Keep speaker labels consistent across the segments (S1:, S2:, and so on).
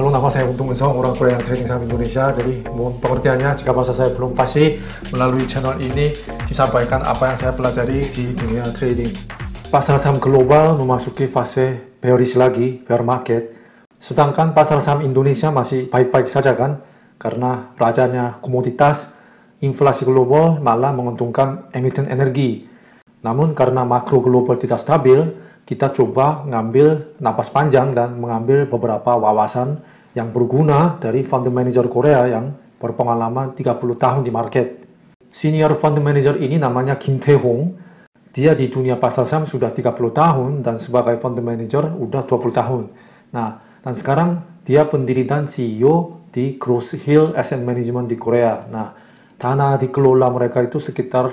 S1: Halo, nama saya Untung Unsong, orang Korea yang trading saham Indonesia. Jadi mohon pengertiannya jika bahasa saya belum fasih. Melalui channel ini disampaikan apa yang saya pelajari di dunia trading. Pasar saham global memasuki fase bearish lagi, bear market. Sedangkan pasar saham Indonesia masih baik-baik saja kan? Karena rajanya komoditas, inflasi global malah menguntungkan emiten energi. Namun karena makro global tidak stabil, kita coba ngambil napas panjang dan mengambil beberapa wawasan yang berguna dari fund manager Korea yang berpengalaman 30 tahun di market. Senior fund manager ini namanya Kim Tae-hong. Dia di dunia pasar saham sudah 30 tahun dan sebagai fund manager udah 20 tahun. Nah, dan sekarang dia pendiri dan CEO di Cross Hill Asset Management di Korea. Nah, dana dikelola mereka itu sekitar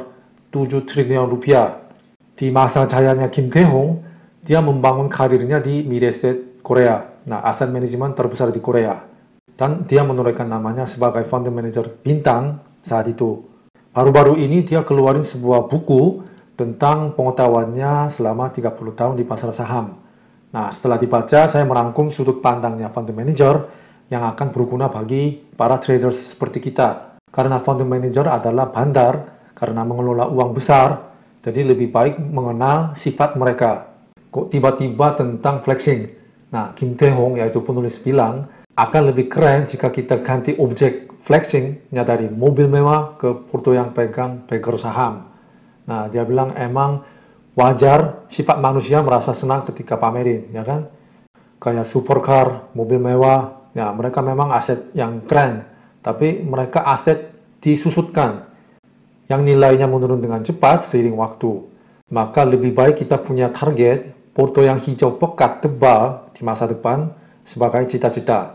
S1: 7 triliun rupiah. Di masa jayanya Kim Tae-hong, dia membangun karirnya di Mireset Korea. Nah, aset manajemen terbesar di Korea. Dan dia menorehkan namanya sebagai fund manager bintang saat itu. Baru-baru ini dia keluarin sebuah buku tentang pengetahuannya selama 30 tahun di pasar saham. Nah, setelah dibaca, saya merangkum sudut pandangnya fund manager yang akan berguna bagi para traders seperti kita. Karena fund manager adalah bandar, karena mengelola uang besar, jadi lebih baik mengenal sifat mereka. Kok tiba-tiba tentang flexing? Nah, Kim Tae-hong yaitu penulis bilang, akan lebih keren jika kita ganti objek flexingnya dari mobil mewah ke foto yang pegang pager saham. Nah, dia bilang emang wajar sifat manusia merasa senang ketika pamerin, ya kan? Kayak supercar, mobil mewah, ya mereka memang aset yang keren, tapi mereka aset disusutkan, yang nilainya menurun dengan cepat seiring waktu. Maka lebih baik kita punya target, foto yang hijau pekat tebal di masa depan sebagai cita-cita.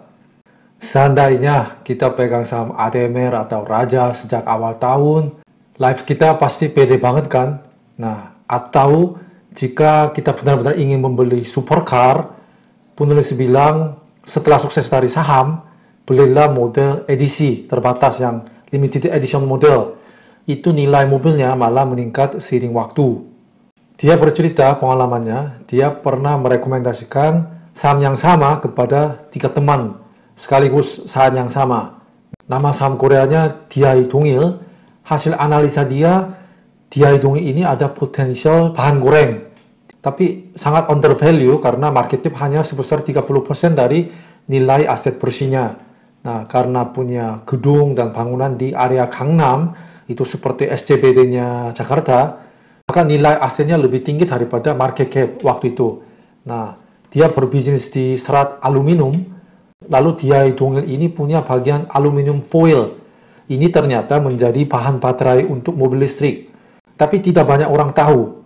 S1: Seandainya kita pegang saham ADMR atau Raja sejak awal tahun, life kita pasti pede banget kan? Nah, atau jika kita benar-benar ingin membeli supercar, penulis bilang setelah sukses dari saham, belilah model edisi terbatas yang limited edition model. Itu nilai mobilnya malah meningkat seiring waktu. Dia bercerita pengalamannya, dia pernah merekomendasikan saham yang sama kepada 3 teman, sekaligus saham yang sama. Nama saham Koreanya DI Dongil. Hasil analisa dia, DI Dongil ini ada potensial bahan goreng, tapi sangat undervalue karena market cap hanya sebesar 30% dari nilai aset bersihnya. Nah, karena punya gedung dan bangunan di area Gangnam, itu seperti SCBD-nya Jakarta, maka nilai asetnya lebih tinggi daripada market cap waktu itu. Nah, dia berbisnis di serat aluminium, lalu DI Dongil ini punya bagian aluminium foil. Ini ternyata menjadi bahan baterai untuk mobil listrik. Tapi tidak banyak orang tahu.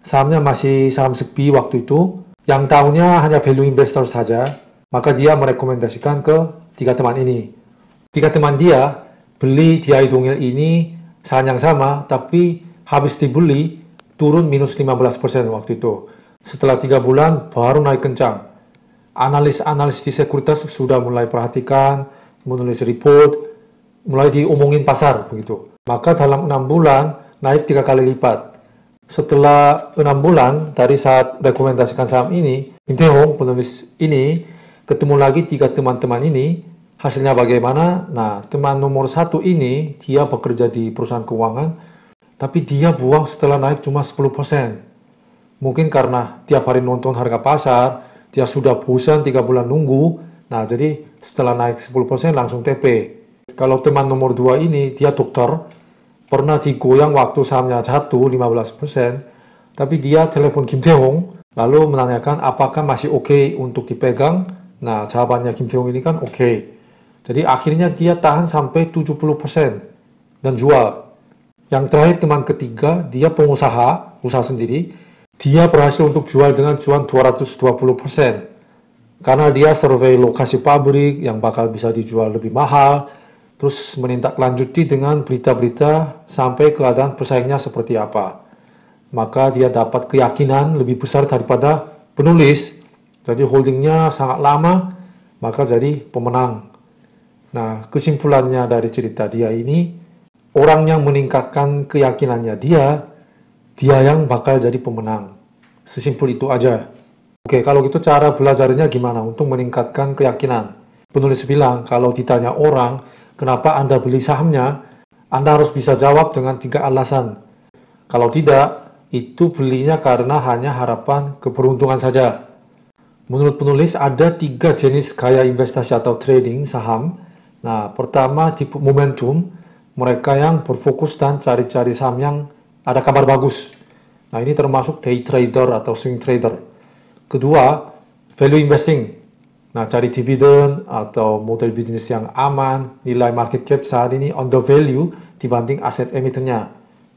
S1: Sahamnya masih saham sepi waktu itu, yang tahunya hanya value investor saja, maka dia merekomendasikan ke 3 teman ini. 3 teman dia beli DI Dongil ini saham yang sama, tapi habis dibeli turun minus 15% waktu itu. Setelah 3 bulan baru naik kencang. Analis di sekuritas sudah mulai perhatikan, menulis report, mulai diomongin pasar begitu. Maka dalam 6 bulan naik 3 kali lipat. Setelah 6 bulan dari saat rekomendasikan saham ini, Kim Tae-hong penulis ini ketemu lagi 3 teman-teman ini. Hasilnya bagaimana? Nah, teman nomor 1 ini dia bekerja di perusahaan keuangan, tapi dia buang setelah naik cuma 10%. Mungkin karena tiap hari nonton harga pasar, dia sudah bosan 3 bulan nunggu. Nah, jadi setelah naik 10% langsung TP. Kalau teman nomor 2 ini, dia dokter, pernah digoyang waktu sahamnya jatuh 15%, tapi dia telepon Kim Tae-hong, lalu menanyakan apakah masih oke untuk dipegang. Nah, jawabannya Kim Tae-hong ini kan oke. Jadi akhirnya dia tahan sampai 70% dan jual. Yang terakhir teman ketiga, dia pengusaha, usaha sendiri. Dia berhasil untuk jual dengan cuan 220%. Karena dia survei lokasi pabrik yang bakal bisa dijual lebih mahal, terus menindaklanjuti dengan berita-berita sampai keadaan pesaingnya seperti apa. Maka dia dapat keyakinan lebih besar daripada penulis. Jadi holdingnya sangat lama, maka jadi pemenang. Nah, kesimpulannya dari cerita dia ini, orang yang meningkatkan keyakinannya dia yang bakal jadi pemenang. Sesimpel itu aja. Oke, kalau gitu cara belajarnya gimana untuk meningkatkan keyakinan? penulis bilang kalau ditanya orang, kenapa Anda beli sahamnya, Anda harus bisa jawab dengan 3 alasan. Kalau tidak, itu belinya karena hanya harapan keberuntungan saja. Menurut penulis, ada 3 jenis gaya investasi atau trading saham. Nah, pertama tipe momentum, mereka yang berfokus dan cari-cari saham yang ada kabar bagus. Nah, ini termasuk day trader atau swing trader. Kedua, value investing. Nah, cari dividen atau model bisnis yang aman, nilai market cap saat ini under value dibanding aset emitennya.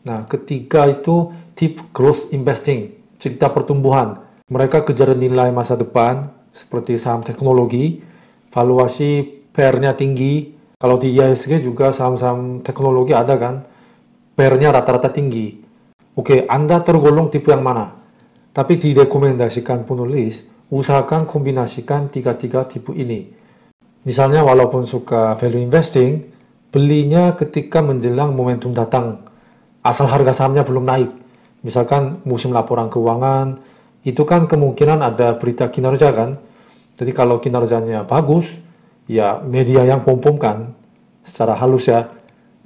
S1: Nah, ketiga itu tipe growth investing, cerita pertumbuhan. Mereka kejar nilai masa depan, seperti saham teknologi, valuasi PER-nya tinggi. Kalau di IHSG juga saham-saham teknologi ada kan, PER-nya rata-rata tinggi. Oke, Anda tergolong tipe yang mana? Tapi direkomendasikan penulis, usahakan kombinasikan 3 tipe ini. Misalnya walaupun suka value investing, belinya ketika menjelang momentum datang, asal harga sahamnya belum naik. Misalkan musim laporan keuangan, itu kan kemungkinan ada berita kinerja kan. Jadi kalau kinerjanya bagus, ya media yang pom-pom kan, secara halus ya.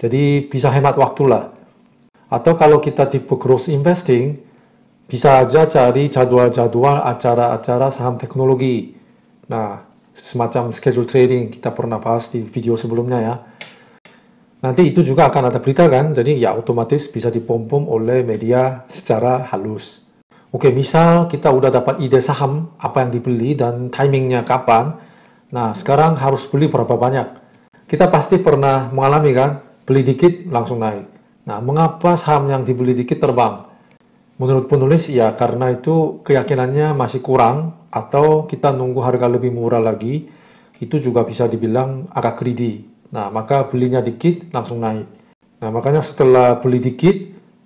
S1: Jadi bisa hemat waktu lah. Atau kalau kita tipe growth investing, bisa aja cari jadwal-jadwal acara-acara saham teknologi. Nah, semacam schedule trading, kita pernah bahas di video sebelumnya ya. Nanti itu juga akan ada berita kan, jadi ya otomatis bisa dipom-pom oleh media secara halus. Oke, misal kita udah dapat ide saham, apa yang dibeli dan timingnya kapan. Nah, sekarang harus beli berapa banyak. Kita pasti pernah mengalami kan, beli dikit langsung naik. Nah, mengapa saham yang dibeli dikit terbang? Menurut penulis, ya karena itu keyakinannya masih kurang, atau kita nunggu harga lebih murah lagi, itu juga bisa dibilang agak greedy. Nah, maka belinya dikit, langsung naik. Nah, makanya setelah beli dikit,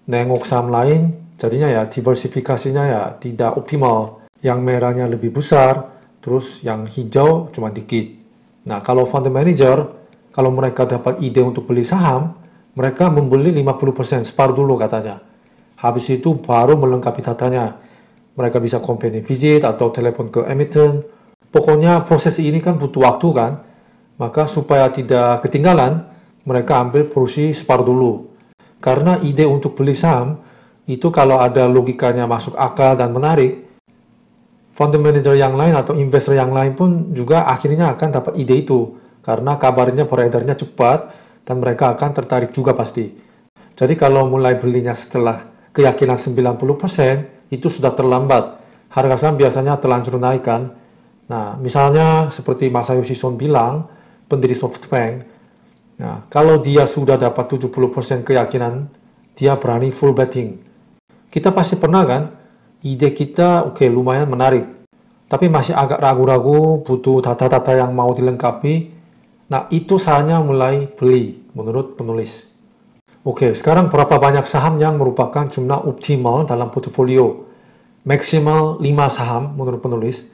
S1: nengok saham lain, jadinya ya diversifikasinya ya tidak optimal. Yang merahnya lebih besar, terus yang hijau cuma dikit. Nah, kalau fund manager, kalau mereka dapat ide untuk beli saham, mereka membeli 50%, separuh dulu katanya. Habis itu baru melengkapi datanya. Mereka bisa company visit atau telepon ke emiten. Pokoknya proses ini kan butuh waktu kan. Maka supaya tidak ketinggalan, mereka ambil porsi separuh dulu. Karena ide untuk beli saham, itu kalau ada logikanya masuk akal dan menarik, fund manager yang lain atau investor yang lain pun juga akhirnya akan dapat ide itu. Karena kabarnya beredarnya cepat, dan mereka akan tertarik juga pasti. Jadi kalau mulai belinya setelah keyakinan 90%, itu sudah terlambat. Harga saham biasanya terlanjur naik kan. Nah, misalnya seperti Masayoshi Son bilang, pendiri SoftBank, nah, kalau dia sudah dapat 70% keyakinan, dia berani full betting. Kita pasti pernah kan, ide kita oke, lumayan menarik, tapi masih agak ragu-ragu, butuh data-data yang mau dilengkapi. Nah, itu saatnya mulai beli, menurut penulis. Oke, sekarang berapa banyak saham yang merupakan jumlah optimal dalam portofolio? Maksimal 5 saham, menurut penulis.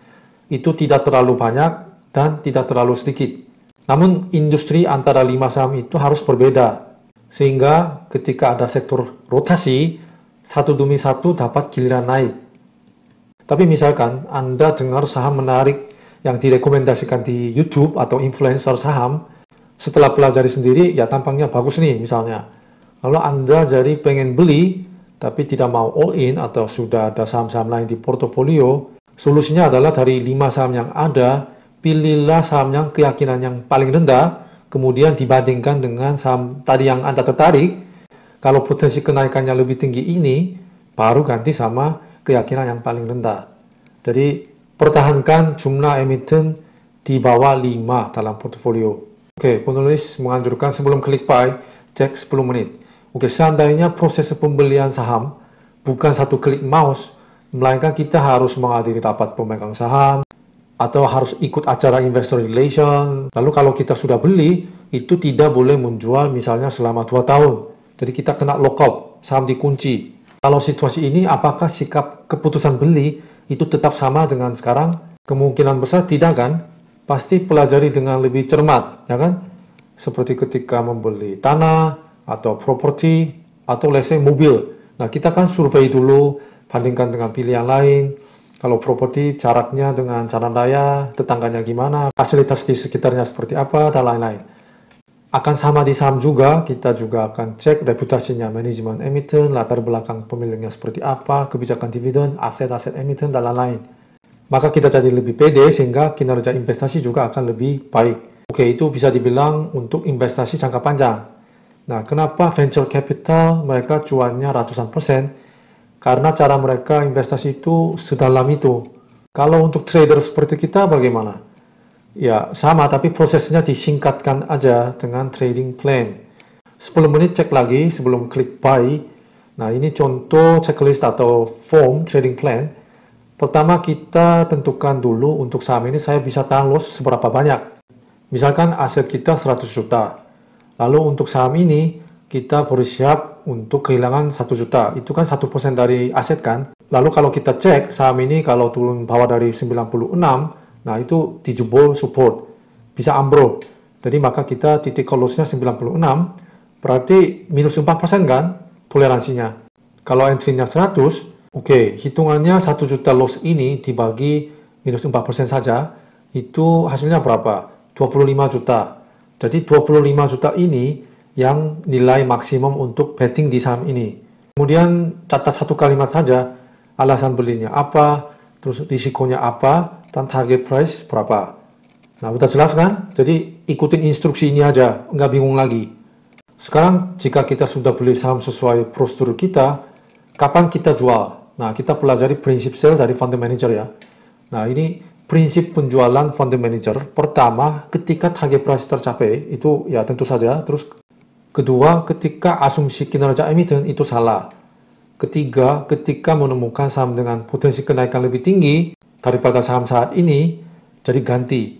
S1: Itu tidak terlalu banyak dan tidak terlalu sedikit. Namun, industri antara 5 saham itu harus berbeda. Sehingga ketika ada sektor rotasi, satu demi satu dapat giliran naik. Tapi misalkan Anda dengar saham menarik yang direkomendasikan di YouTube atau influencer saham, setelah pelajari sendiri, ya tampaknya bagus nih misalnya. Lalu Anda jadi pengen beli, tapi tidak mau all in atau sudah ada saham-saham lain di portofolio, solusinya adalah dari 5 saham yang ada, pilihlah saham yang keyakinan yang paling rendah, kemudian dibandingkan dengan saham tadi yang Anda tertarik. Kalau potensi kenaikannya lebih tinggi ini, baru ganti sama keyakinan yang paling rendah. Jadi, pertahankan jumlah emiten di bawah 5 dalam portofolio. Oke, penulis menganjurkan sebelum klik buy, cek 10 menit. Oke, seandainya proses pembelian saham bukan satu klik mouse, melainkan kita harus menghadiri rapat pemegang saham, atau harus ikut acara investor relation. Lalu kalau kita sudah beli, itu tidak boleh menjual misalnya selama 2 tahun. Jadi kita kena lockout, saham dikunci. Kalau situasi ini, apakah sikap keputusan beli itu tetap sama dengan sekarang? Kemungkinan besar tidak kan? Pasti pelajari dengan lebih cermat, ya kan? Seperti ketika membeli tanah, atau properti, atau let's say mobil. Nah, kita kan survei dulu, bandingkan dengan pilihan lain. Kalau properti, jaraknya dengan jalan raya, tetangganya gimana, fasilitas di sekitarnya seperti apa, dan lain-lain. Akan sama di saham juga, kita juga akan cek reputasinya manajemen emiten, latar belakang pemiliknya seperti apa, kebijakan dividen, aset-aset emiten, dan lain-lain. Maka kita jadi lebih pede sehingga kinerja investasi juga akan lebih baik. Oke, itu bisa dibilang untuk investasi jangka panjang. Nah, kenapa venture capital mereka cuannya ratusan persen? Karena cara mereka investasi itu sedalam itu. Kalau untuk trader seperti kita bagaimana? Ya, sama, tapi prosesnya disingkatkan aja dengan trading plan. 10 menit cek lagi sebelum klik buy. Nah, ini contoh checklist atau form trading plan. Pertama, kita tentukan dulu untuk saham ini saya bisa tahan loss seberapa banyak. Misalkan aset kita 100 juta. Lalu untuk saham ini, kita bersiap untuk kehilangan 1 juta. Itu kan 1% dari aset kan? Lalu kalau kita cek saham ini kalau turun bawah dari 96, nah itu dijebol support, bisa ambrol. Jadi maka kita titik call loss-nya 96, berarti minus 4% kan toleransinya. Kalau entry-nya 100, oke, hitungannya 1 juta loss ini dibagi minus 4% saja, itu hasilnya berapa? 25 juta. Jadi 25 juta ini yang nilai maksimum untuk betting di saham ini. Kemudian catat satu kalimat saja, alasan belinya apa, terus risikonya apa, dan target price berapa. Nah, udah jelas kan? Jadi ikutin instruksi ini aja, nggak bingung lagi. Sekarang jika kita sudah beli saham sesuai prosedur kita, kapan kita jual? Nah, kita pelajari prinsip sell dari fund manager ya. Nah, ini prinsip penjualan fund manager. Pertama, ketika target price tercapai, itu ya tentu saja. Terus kedua, ketika asumsi kinerja emiten itu salah. Ketiga, ketika menemukan saham dengan potensi kenaikan lebih tinggi daripada saham saat ini, jadi ganti.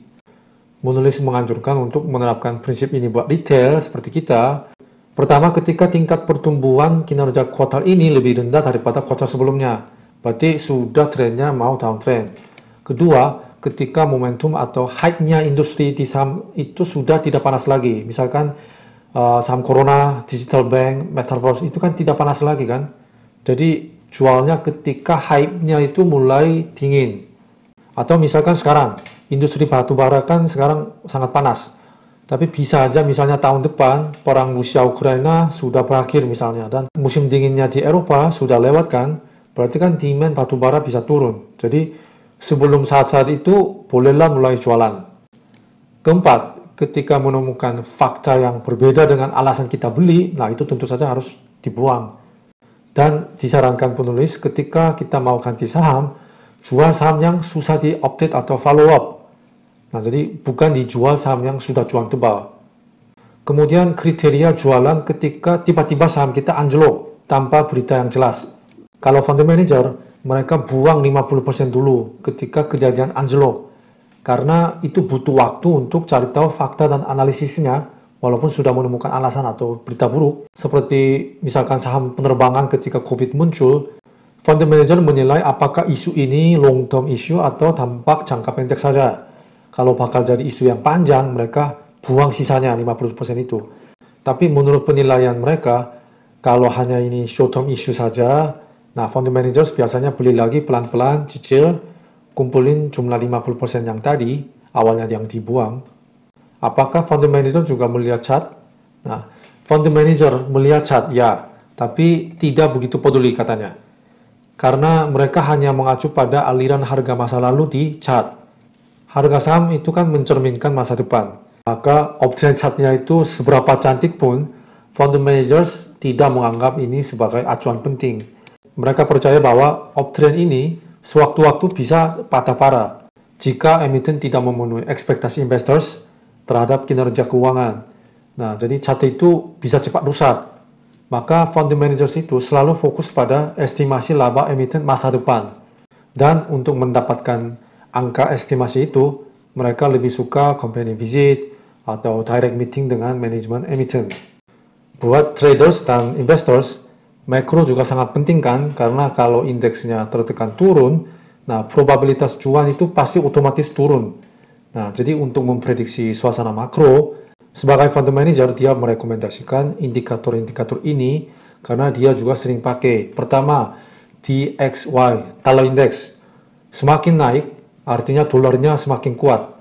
S1: Menulis menganjurkan untuk menerapkan prinsip ini buat retail seperti kita. Pertama, ketika tingkat pertumbuhan kinerja kuartal ini lebih rendah daripada kuartal sebelumnya, berarti sudah trennya mau downtrend. Kedua, ketika momentum atau hype-nya industri di saham itu sudah tidak panas lagi. Misalkan saham Corona, Digital Bank, Metaverse itu kan tidak panas lagi kan. Jadi jualnya ketika hype-nya itu mulai dingin. Atau misalkan sekarang, industri batubara kan sekarang sangat panas. Tapi bisa aja misalnya tahun depan, perang Rusia-Ukraina sudah berakhir misalnya. Dan musim dinginnya di Eropa sudah lewat kan, berarti kan demand batubara bisa turun. Jadi sebelum saat-saat itu, bolehlah mulai jualan. Keempat, ketika menemukan fakta yang berbeda dengan alasan kita beli, nah itu tentu saja harus dibuang. Dan disarankan penulis ketika kita mau ganti saham, jual saham yang susah di-update atau follow-up. Nah, jadi bukan dijual saham yang sudah cuan tebal. Kemudian kriteria jualan ketika tiba-tiba saham kita anjlok tanpa berita yang jelas. Kalau fund manager, mereka buang 50% dulu ketika kejadian anjlok. Karena itu butuh waktu untuk cari tahu fakta dan analisisnya, walaupun sudah menemukan alasan atau berita buruk. Seperti misalkan saham penerbangan ketika COVID muncul, fund manager menilai apakah isu ini long term issue atau dampak jangka pendek saja. Kalau bakal jadi isu yang panjang, mereka buang sisanya 50% itu. Tapi menurut penilaian mereka, kalau hanya ini short term issue saja, nah fund managers biasanya beli lagi pelan-pelan, cicil, kumpulin jumlah 50% yang tadi, awalnya yang dibuang. Apakah fund manager juga melihat chart? Nah, fund manager melihat chart, ya, tapi tidak begitu peduli katanya. Karena mereka hanya mengacu pada aliran harga masa lalu di chart. Harga saham itu kan mencerminkan masa depan. Maka uptrend chartnya itu seberapa cantik pun, fund managers tidak menganggap ini sebagai acuan penting. Mereka percaya bahwa uptrend ini sewaktu-waktu bisa patah parah jika emiten tidak memenuhi ekspektasi investors terhadap kinerja keuangan. Nah, jadi chart itu bisa cepat rusak. Maka fund managers itu selalu fokus pada estimasi laba emiten masa depan. Dan untuk mendapatkan angka estimasi itu, mereka lebih suka company visit atau direct meeting dengan manajemen emiten. Buat traders dan investors, makro juga sangat penting kan, karena kalau indeksnya tertekan turun, nah probabilitas cuan itu pasti otomatis turun. Nah, jadi untuk memprediksi suasana makro, sebagai fund manager, dia merekomendasikan indikator-indikator ini karena dia juga sering pakai. Pertama, DXY, Dollar Index. Semakin naik, artinya dolarnya semakin kuat.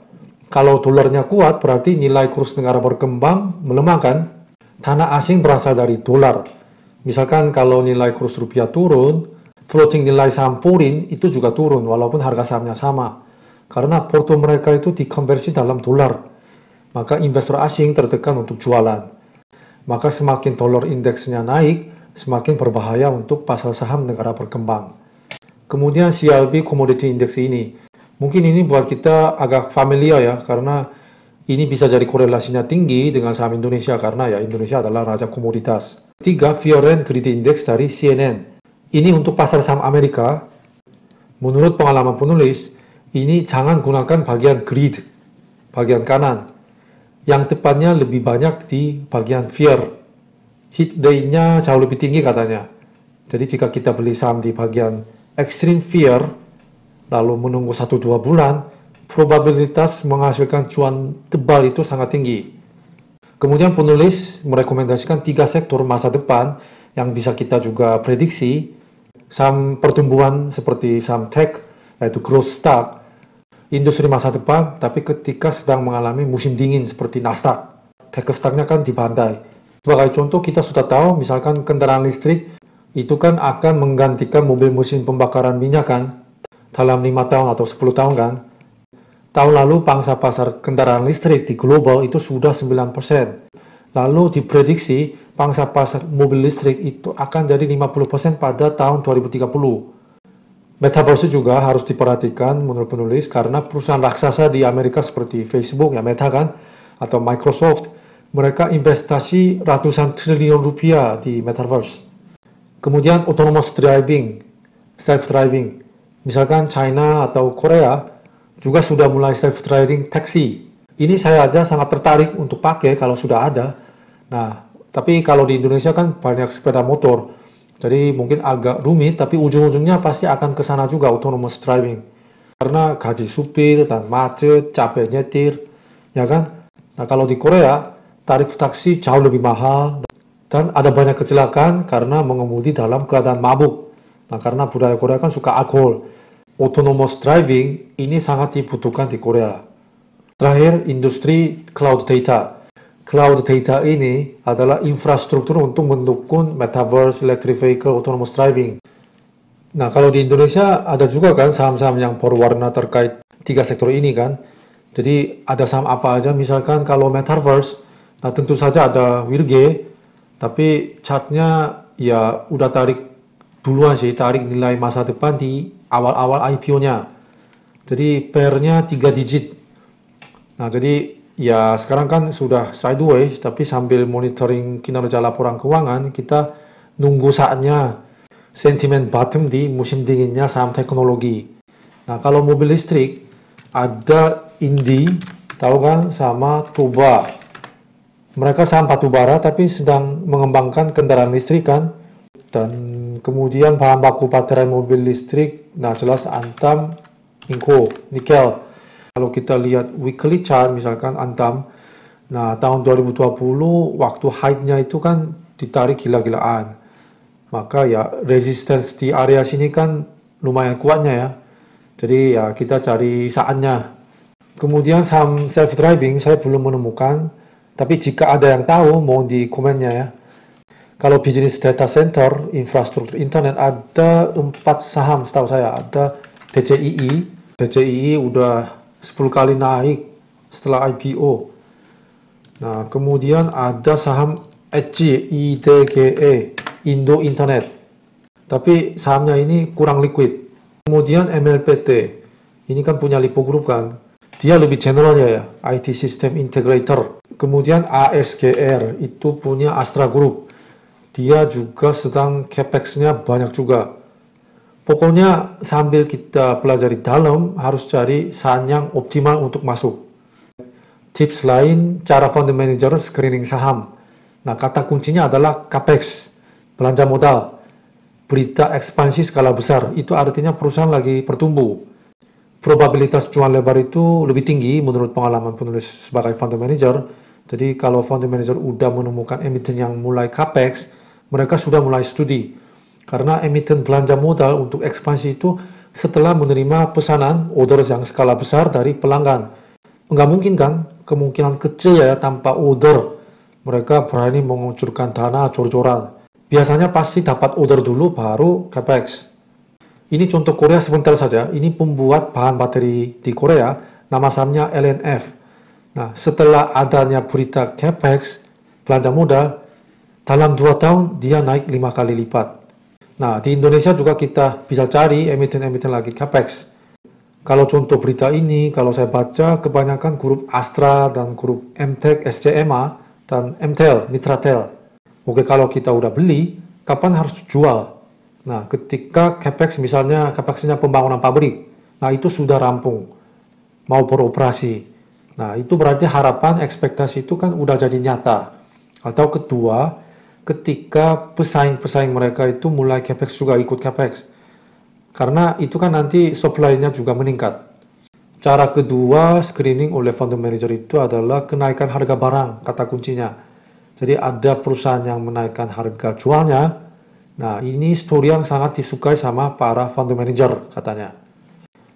S1: Kalau dolarnya kuat, berarti nilai kurs negara berkembang melemah kan? Tanah asing berasal dari dolar. Misalkan kalau nilai kurs rupiah turun, floating nilai saham foreign itu juga turun walaupun harga sahamnya sama. Karena porto mereka itu dikonversi dalam dolar. Maka investor asing tertekan untuk jualan. Maka semakin dolar indeksnya naik, semakin berbahaya untuk pasar saham negara berkembang. Kemudian CLB Commodity Index ini. Mungkin ini buat kita agak familiar ya, karena ini bisa jadi korelasinya tinggi dengan saham Indonesia karena ya Indonesia adalah raja komoditas. Ketiga, Fear and Greed Index dari CNN. Ini untuk pasar saham Amerika. Menurut pengalaman penulis, ini jangan gunakan bagian greed, bagian kanan. Yang tepatnya lebih banyak di bagian fear. Hit rate-nya jauh lebih tinggi katanya. Jadi jika kita beli saham di bagian extreme fear, lalu menunggu 1-2 bulan, probabilitas menghasilkan cuan tebal itu sangat tinggi. Kemudian penulis merekomendasikan 3 sektor masa depan yang bisa kita juga prediksi. Saham pertumbuhan seperti saham tech, yaitu growth stock, industri masa depan, tapi ketika sedang mengalami musim dingin seperti Nasdaq, tech stocknya kan dibantai. Sebagai contoh kita sudah tahu, misalkan kendaraan listrik itu kan akan menggantikan mobil mesin pembakaran minyak kan, dalam 5 tahun atau 10 tahun kan. Tahun lalu pangsa pasar kendaraan listrik di global itu sudah 9%. Lalu diprediksi pangsa pasar mobil listrik itu akan jadi 50% pada tahun 2030. Metaverse juga harus diperhatikan menurut penulis karena perusahaan raksasa di Amerika seperti Facebook, ya Meta kan, atau Microsoft, mereka investasi ratusan triliun rupiah di Metaverse. Kemudian autonomous driving, self-driving. Misalkan China atau Korea juga sudah mulai self-driving taxi. Ini saya aja sangat tertarik untuk pakai kalau sudah ada. Nah, tapi kalau di Indonesia kan banyak sepeda motor. Jadi mungkin agak rumit, tapi ujung-ujungnya pasti akan ke sana juga autonomous driving. Karena gaji supir dan macet, capek nyetir, ya kan? Nah, kalau di Korea, tarif taksi jauh lebih mahal dan ada banyak kecelakaan karena mengemudi dalam keadaan mabuk. Nah, karena budaya Korea kan suka alkohol. Autonomous driving ini sangat dibutuhkan di Korea. Terakhir, industri cloud data. Cloud data ini adalah infrastruktur untuk mendukung metaverse, electric vehicle, autonomous driving. Nah, kalau di Indonesia ada juga kan saham-saham yang berwarna terkait 3 sektor ini kan. Jadi ada saham apa aja, misalkan kalau metaverse, nah tentu saja ada Wirge, tapi chartnya ya udah tarik duluan sih, tarik nilai masa depan di awal-awal IPO-nya. Jadi pair-nya 3 digit. Nah, jadi ya sekarang kan sudah sideways, tapi sambil monitoring kinerja laporan keuangan, kita nunggu saatnya sentimen bottom di musim dinginnya saham teknologi. Nah, kalau mobil listrik, ada Indi, tahu kan, sama Toba. Mereka saham batubara tapi sedang mengembangkan kendaraan listrik kan. Dan kemudian bahan baku baterai mobil listrik, nah jelas Antam, Inco, nikel. Kalau kita lihat weekly chart misalkan Antam, nah tahun 2020 waktu hype-nya itu kan ditarik gila-gilaan. Maka ya resistance di area sini kan lumayan kuatnya ya. Jadi ya kita cari saatnya. Kemudian saham self-driving saya belum menemukan, tapi jika ada yang tahu mohon di komennya ya. Kalau bisnis data center, infrastruktur internet, ada 4 saham setahu saya. Ada DCII. DCII udah 10 kali naik setelah IPO. Nah, kemudian ada saham EDGE, IDGE, Indo Internet. Tapi sahamnya ini kurang liquid. Kemudian MLPT. Ini kan punya Lipo Group kan. Dia lebih general ya, IT System Integrator. Kemudian ASGR, itu punya Astra Group. Dia juga sedang capex-nya banyak juga. Pokoknya sambil kita pelajari dalam, harus cari saham yang optimal untuk masuk. Tips lain, cara fund manager screening saham. Nah, kata kuncinya adalah capex, belanja modal. Berita ekspansi skala besar, itu artinya perusahaan lagi bertumbuh. Probabilitas cuan lebar itu lebih tinggi menurut pengalaman penulis sebagai fund manager. Jadi kalau fund manager udah menemukan emiten yang mulai capex, mereka sudah mulai studi. Karena emiten belanja modal untuk ekspansi itu setelah menerima pesanan order yang skala besar dari pelanggan. Nggak mungkin kan, kemungkinan kecil ya tanpa order mereka berani mengucurkan dana jor-joran. Biasanya pasti dapat order dulu baru capex. Ini contoh Korea sebentar saja. Ini pembuat bahan bateri di Korea, nama sahamnya LNF. Nah, setelah adanya berita capex, belanja modal, dalam 2 tahun dia naik 5 kali lipat. Nah, di Indonesia juga kita bisa cari emiten-emiten lagi capex. Kalau contoh berita ini, kalau saya baca, kebanyakan grup Astra dan grup MTEK, SCMA, dan MTEL, Mitratel. Oke, kalau kita udah beli, kapan harus jual? Nah, ketika capex misalnya capexnya pembangunan pabrik, nah itu sudah rampung, mau beroperasi. Nah, itu berarti harapan, ekspektasi itu kan udah jadi nyata. Atau kedua, ketika pesaing-pesaing mereka itu mulai capex juga ikut capex. Karena itu kan nanti supply-nya juga meningkat. Cara kedua, screening oleh founder manager itu adalah kenaikan harga barang, kata kuncinya. Jadi ada perusahaan yang menaikkan harga jualnya. Nah, ini story yang sangat disukai sama para founder manager katanya.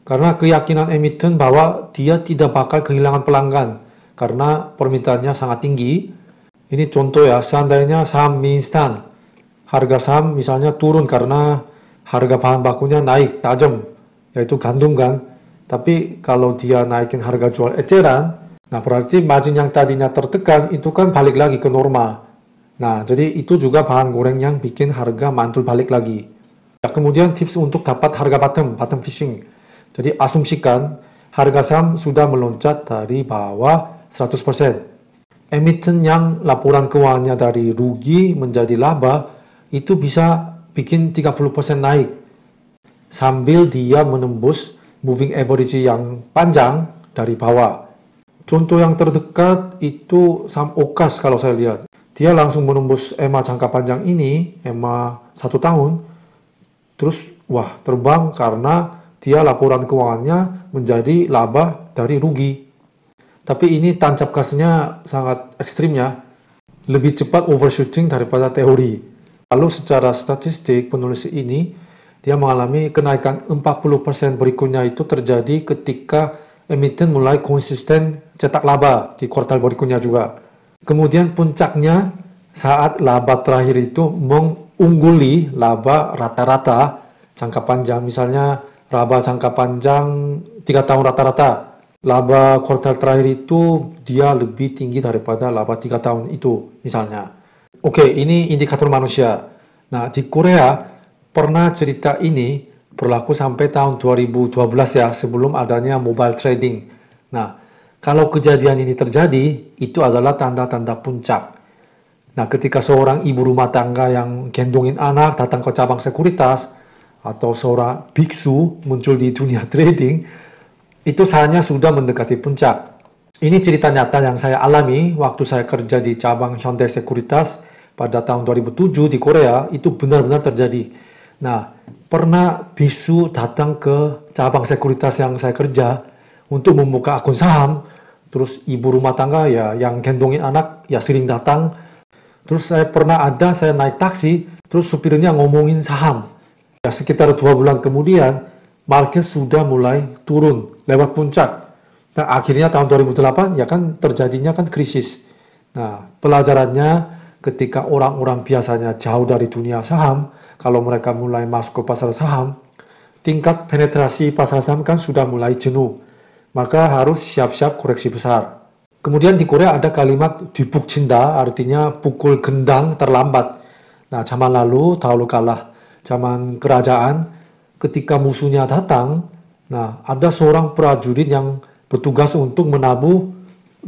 S1: Karena keyakinan emiten bahwa dia tidak bakal kehilangan pelanggan karena permintaannya sangat tinggi. Ini contoh ya, seandainya saham mie instan, harga saham misalnya turun karena harga bahan bakunya naik tajam, yaitu gandum kan. Tapi kalau dia naikin harga jual eceran, nah berarti margin yang tadinya tertekan itu kan balik lagi ke normal. Nah, jadi itu juga bahan goreng yang bikin harga mantul balik lagi. Ya, kemudian tips untuk dapat harga bottom fishing. Jadi asumsikan harga saham sudah meloncat dari bawah 100%. Emiten yang laporan keuangannya dari rugi menjadi laba, itu bisa bikin 30% naik. Sambil dia menembus moving average yang panjang dari bawah. Contoh yang terdekat itu saham Okas kalau saya lihat. Dia langsung menembus EMA jangka panjang ini, EMA 1 tahun, terus wah terbang karena dia laporan keuangannya menjadi laba dari rugi. Tapi ini tancap gasnya sangat ekstrim ya, lebih cepat overshooting daripada teori. Lalu secara statistik penulis ini, dia mengalami kenaikan 40% berikutnya itu terjadi ketika emiten mulai konsisten cetak laba di kuartal berikutnya juga. Kemudian puncaknya saat laba terakhir itu mengungguli laba rata-rata jangka panjang. Misalnya laba jangka panjang 3 tahun rata-rata. Laba kuartal terakhir itu dia lebih tinggi daripada laba 3 tahun itu misalnya. Oke, ini indikator manusia. Nah, di Korea pernah cerita ini berlaku sampai tahun 2012 ya, sebelum adanya mobile trading. Nah, kalau kejadian ini terjadi, itu adalah tanda-tanda puncak. Nah, ketika seorang ibu rumah tangga yang gendongin anak datang ke cabang sekuritas, atau seorang biksu muncul di dunia trading, itu saatnya sudah mendekati puncak. Ini cerita nyata yang saya alami waktu saya kerja di cabang Hyundai Sekuritas pada tahun 2007 di Korea, itu benar-benar terjadi. Nah, pernah biksu datang ke cabang sekuritas yang saya kerja untuk membuka akun saham. Terus ibu rumah tangga ya yang gendongin anak ya sering datang. Terus saya naik taksi, terus supirnya ngomongin saham. Ya sekitar 2 bulan kemudian market sudah mulai turun lewat puncak. Nah, akhirnya tahun 2008 ya kan terjadinya kan krisis. Nah, pelajarannya ketika orang-orang biasanya jauh dari dunia saham, kalau mereka mulai masuk ke pasar saham, tingkat penetrasi pasar saham kan sudah mulai jenuh. Maka harus siap-siap koreksi besar. Kemudian di Korea ada kalimat dibuk cinta, artinya pukul gendang terlambat. Nah, zaman lalu, dahulu kala, zaman kerajaan, ketika musuhnya datang, nah ada seorang prajurit yang bertugas untuk menabuh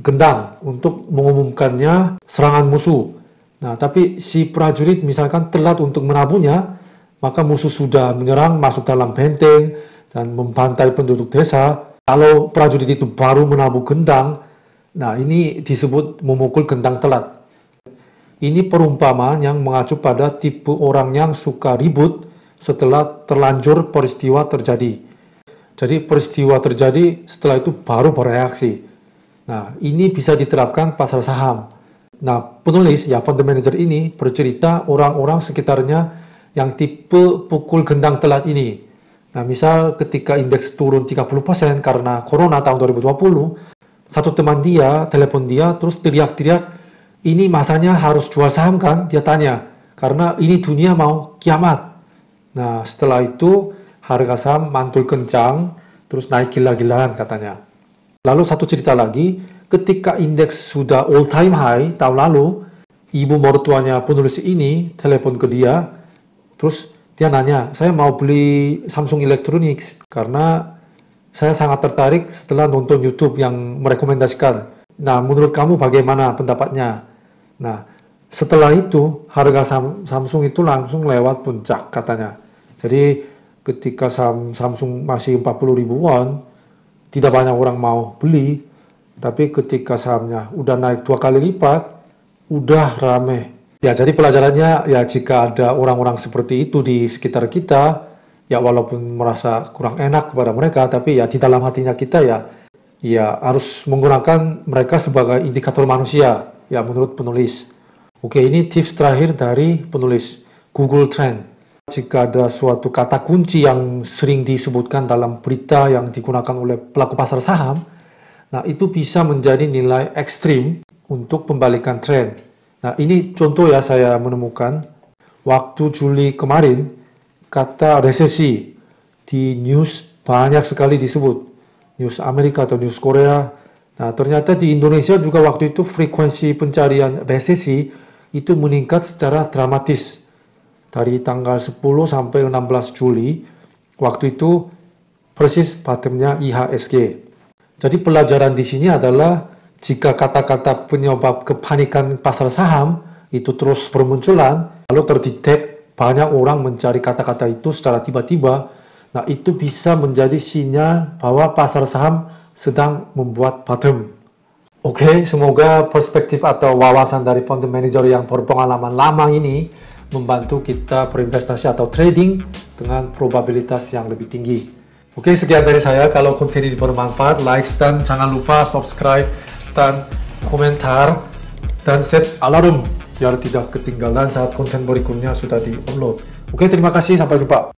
S1: gendang, untuk mengumumkannya serangan musuh. Nah, tapi si prajurit misalkan telat untuk menabuhnya, maka musuh sudah menyerang, masuk dalam benteng, dan membantai penduduk desa. Kalau prajurit itu baru menabuh gendang, nah ini disebut memukul gendang telat. Ini perumpamaan yang mengacu pada tipe orang yang suka ribut setelah terlanjur peristiwa terjadi. Jadi peristiwa terjadi, setelah itu baru bereaksi. Nah, ini bisa diterapkan pasar saham. Nah, penulis, ya founder manager ini bercerita orang-orang sekitarnya yang tipe pukul gendang telat ini. Nah, misal ketika indeks turun 30% karena Corona tahun 2020, satu teman dia, telepon dia, terus teriak-teriak, ini masanya harus jual saham kan? Dia tanya, karena ini dunia mau kiamat. Nah, setelah itu harga saham mantul kencang, terus naik gila-gilaan katanya. Lalu satu cerita lagi, ketika indeks sudah all time high tahun lalu, ibu mertuanya penulis ini telepon ke dia, terus dia nanya, saya mau beli Samsung Electronics karena saya sangat tertarik setelah nonton YouTube yang merekomendasikan. Nah, menurut kamu bagaimana pendapatnya? Nah, setelah itu harga Samsung itu langsung lewat puncak katanya. Jadi ketika Samsung masih 40.000 won, tidak banyak orang mau beli. Tapi ketika sahamnya udah naik 2 kali lipat, udah rame. Ya, jadi pelajarannya ya jika ada orang-orang seperti itu di sekitar kita, ya walaupun merasa kurang enak kepada mereka, tapi ya di dalam hatinya kita ya harus menggunakan mereka sebagai indikator manusia, ya menurut penulis. Oke, ini tips terakhir dari penulis Google Trend. Jika ada suatu kata kunci yang sering disebutkan dalam berita yang digunakan oleh pelaku pasar saham, nah itu bisa menjadi nilai ekstrim untuk pembalikan tren. Nah, ini contoh ya saya menemukan waktu Juli kemarin, kata resesi di news banyak sekali disebut. News Amerika atau news Korea. Nah, ternyata di Indonesia juga waktu itu frekuensi pencarian resesi itu meningkat secara dramatis. Dari tanggal 10 sampai 16 Juli, waktu itu persis bottomnya IHSG. Jadi pelajaran di sini adalah jika kata-kata penyebab kepanikan pasar saham itu terus bermunculan, lalu terdetek banyak orang mencari kata-kata itu secara tiba-tiba, nah itu bisa menjadi sinyal bahwa pasar saham sedang membuat bottom. Oke, semoga perspektif atau wawasan dari fund manager yang berpengalaman lama ini membantu kita berinvestasi atau trading dengan probabilitas yang lebih tinggi. Oke, sekian dari saya. Kalau konten ini bermanfaat, like dan jangan lupa subscribe dan komentar dan set alarm biar tidak ketinggalan saat konten berikutnya sudah di-upload. Oke, terima kasih. Sampai jumpa.